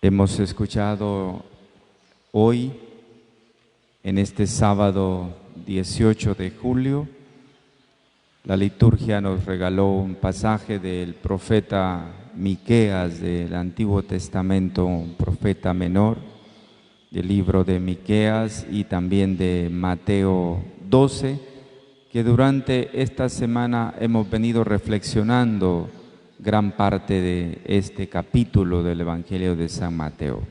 Hemos escuchado hoy, en este sábado 18 de julio, la liturgia nos regaló un pasaje del profeta Miqueas del Antiguo Testamento, un profeta menor, del libro de Miqueas y también de Mateo 12, que durante esta semana hemos venido reflexionando gran parte de este capítulo del Evangelio de San Mateo.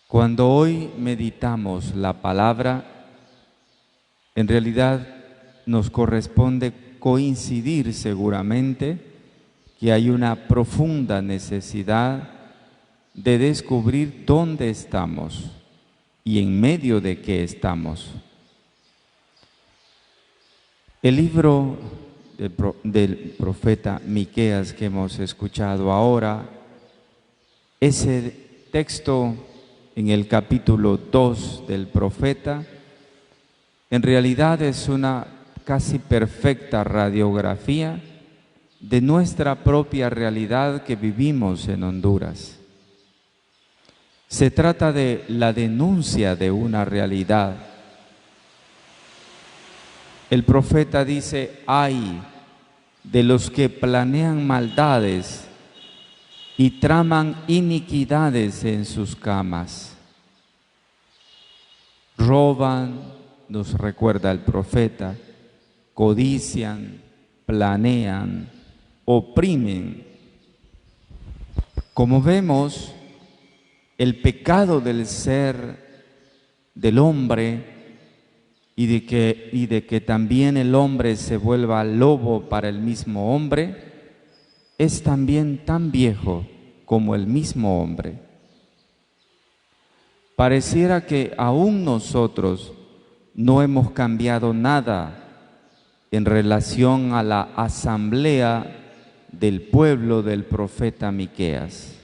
Cuando hoy meditamos la palabra, en realidad nos corresponde coincidir seguramente que hay una profunda necesidad de descubrir dónde estamos y en medio de qué estamos. El libro del profeta Miqueas que hemos escuchado ahora, ese texto en el capítulo 2 del profeta, en realidad es una casi perfecta radiografía de nuestra propia realidad que vivimos en Honduras. Se trata de la denuncia de una realidad. El profeta dice: ay de los que planean maldades y traman iniquidades en sus camas. Roban, nos recuerda el profeta, codician, planean, oprimen. Como vemos, el pecado del ser, del hombre, y de que también el hombre se vuelva lobo para el mismo hombre, es también tan viejo como el mismo hombre. Pareciera que aún nosotros no hemos cambiado nada en relación a la asamblea del pueblo del profeta Miqueas.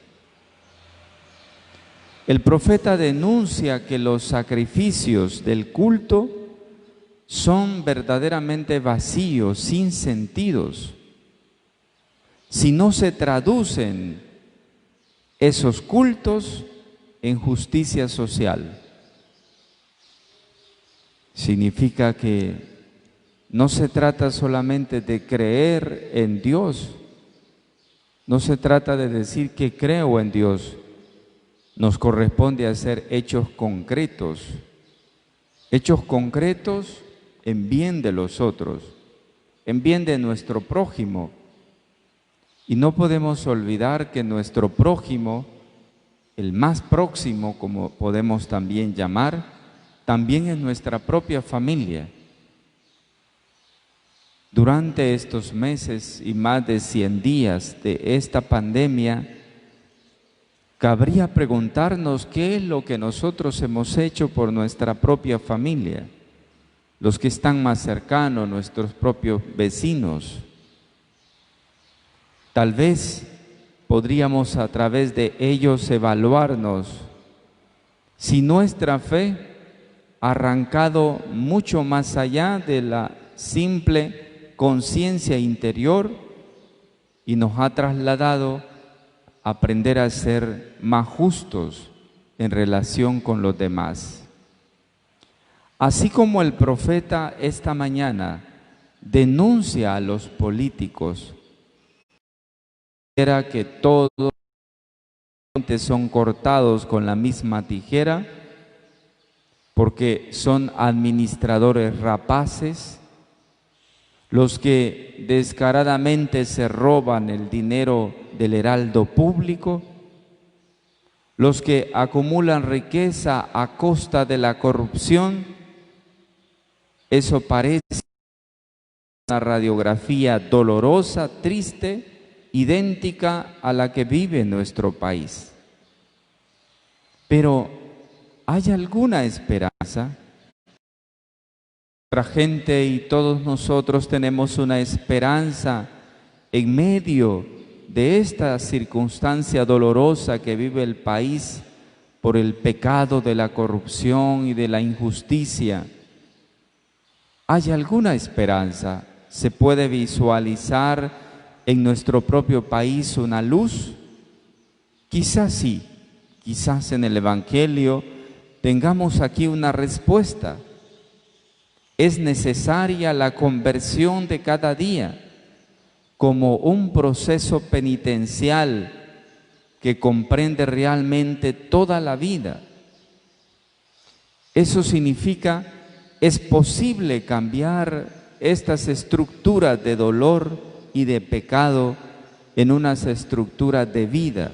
El profeta denuncia que los sacrificios del culto son verdaderamente vacíos, sin sentidos, si no se traducen esos cultos en justicia social. Significa que no se trata solamente de creer en Dios, no se trata de decir que creo en Dios, nos corresponde hacer hechos concretos en bien de los otros, en bien de nuestro prójimo. Y no podemos olvidar que nuestro prójimo, el más próximo, como podemos también llamar, también es nuestra propia familia. Durante estos meses y más de 100 días de esta pandemia, cabría preguntarnos qué es lo que nosotros hemos hecho por nuestra propia familia, los que están más cercanos, nuestros propios vecinos. Tal vez podríamos a través de ellos evaluarnos si nuestra fe ha arrancado mucho más allá de la simple conciencia interior y nos ha trasladado a aprender a ser más justos en relación con los demás. Así como el profeta esta mañana denuncia a los políticos, era que todos son cortados con la misma tijera porque son administradores rapaces, los que descaradamente se roban el dinero del heraldo público, los que acumulan riqueza a costa de la corrupción. Eso parece una radiografía dolorosa, triste, idéntica a la que vive nuestro país. Pero ¿hay alguna esperanza? Nuestra gente y todos nosotros tenemos una esperanza en medio de esta circunstancia dolorosa que vive el país por el pecado de la corrupción y de la injusticia. ¿Hay alguna esperanza? ¿Se puede visualizar en nuestro propio país una luz? Quizás sí, quizás en el Evangelio tengamos aquí una respuesta. Es necesaria la conversión de cada día como un proceso penitencial que comprende realmente toda la vida. Eso significa, es posible cambiar estas estructuras de dolor y de pecado en unas estructuras de vida.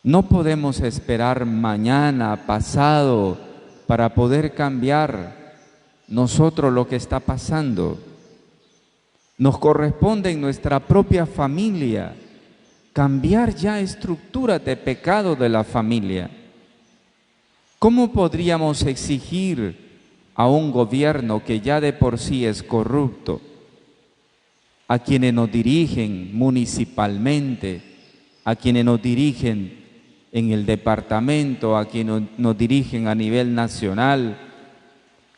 No podemos esperar mañana, pasado, para poder cambiar nosotros lo que está pasando. Nos corresponde en nuestra propia familia cambiar ya estructuras de pecado de la familia. ¿Cómo podríamos exigir a un gobierno que ya de por sí es corrupto, a quienes nos dirigen municipalmente, a quienes nos dirigen en el departamento, a quienes nos dirigen a nivel nacional?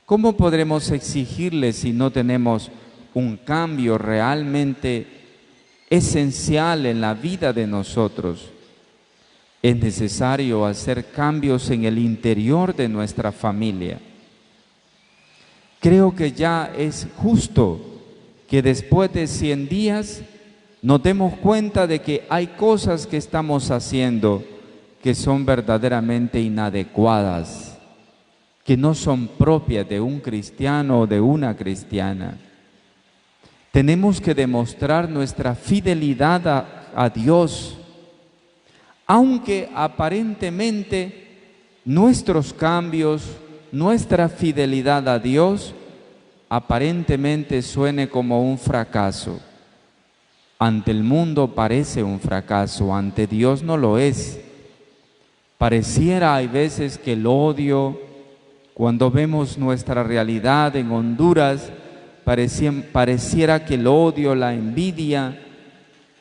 ¿Cómo podremos exigirles si no tenemos un cambio realmente esencial en la vida de nosotros? Es necesario hacer cambios en el interior de nuestra familia. Creo que ya es justo que después de 100 días nos demos cuenta de que hay cosas que estamos haciendo que son verdaderamente inadecuadas, que no son propias de un cristiano o de una cristiana. Tenemos que demostrar nuestra fidelidad a Dios, aunque aparentemente nuestros cambios, nuestra fidelidad a Dios, aparentemente suene como un fracaso. Ante el mundo parece un fracaso, ante Dios no lo es. Pareciera hay veces que el odio, cuando vemos nuestra realidad en Honduras, pareciera que el odio, la envidia,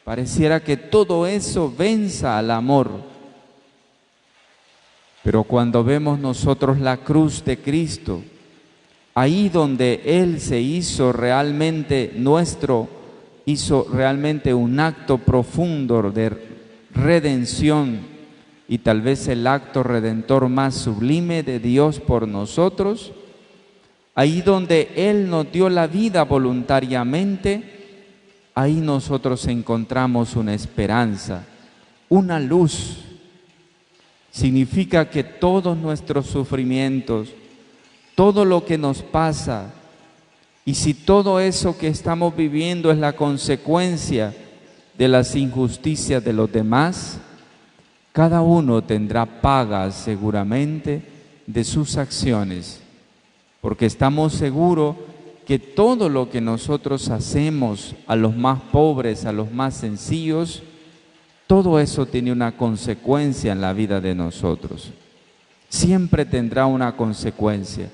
pareciera que todo eso venza al amor. Pero cuando vemos nosotros la cruz de Cristo, ahí donde Él se hizo realmente nuestro, hizo realmente un acto profundo de redención y tal vez el acto redentor más sublime de Dios por nosotros, ahí donde Él nos dio la vida voluntariamente, ahí nosotros encontramos una esperanza, una luz. Significa que todos nuestros sufrimientos, todo lo que nos pasa, y si todo eso que estamos viviendo es la consecuencia de las injusticias de los demás, cada uno tendrá paga seguramente de sus acciones, porque estamos seguros que todo lo que nosotros hacemos a los más pobres, a los más sencillos, todo eso tiene una consecuencia en la vida de nosotros. Siempre tendrá una consecuencia.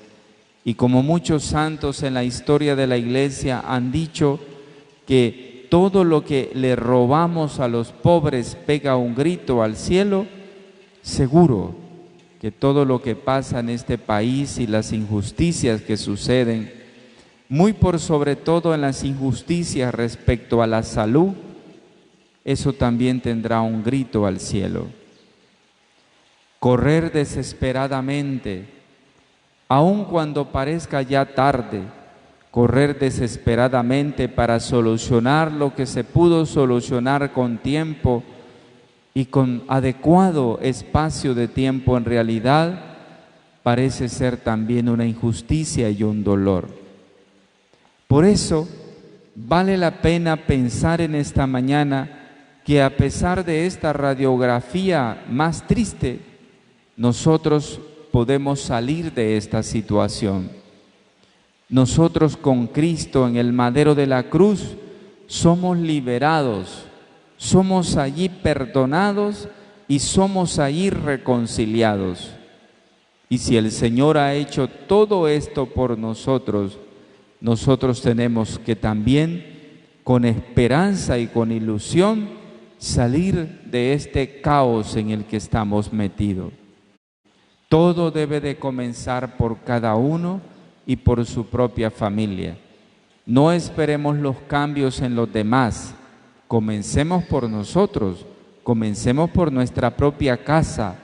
Y como muchos santos en la historia de la Iglesia han dicho que todo lo que le robamos a los pobres pega un grito al cielo, seguro que todo lo que pasa en este país y las injusticias que suceden, muy por sobre todo en las injusticias respecto a la salud, eso también tendrá un grito al cielo. Correr desesperadamente, aun cuando parezca ya tarde, correr desesperadamente para solucionar lo que se pudo solucionar con tiempo y con adecuado espacio de tiempo, en realidad parece ser también una injusticia y un dolor. Por eso vale la pena pensar en esta mañana que a pesar de esta radiografía más triste, nosotros podemos salir de esta situación. Nosotros con Cristo en el madero de la cruz somos liberados, somos allí perdonados y somos allí reconciliados. Y si el Señor ha hecho todo esto por nosotros, nosotros tenemos que también, con esperanza y con ilusión, salir de este caos en el que estamos metidos. Todo debe de comenzar por cada uno y por su propia familia. No esperemos los cambios en los demás, comencemos por nosotros, Comencemos por nuestra propia casa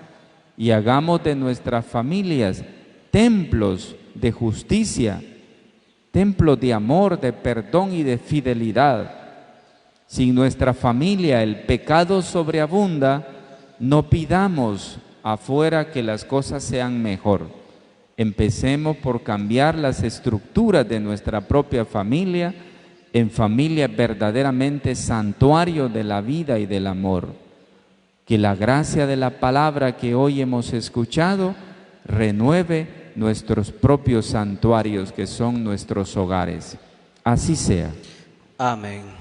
y hagamos de nuestras familias templos de justicia, templos de amor, de perdón y de fidelidad. Si en nuestra familia el pecado sobreabunda, no pidamos afuera que las cosas sean mejor. Empecemos por cambiar las estructuras de nuestra propia familia en familias verdaderamente santuario de la vida y del amor. Que la gracia de la palabra que hoy hemos escuchado renueve nuestros propios santuarios, que son nuestros hogares. Así sea. Amén.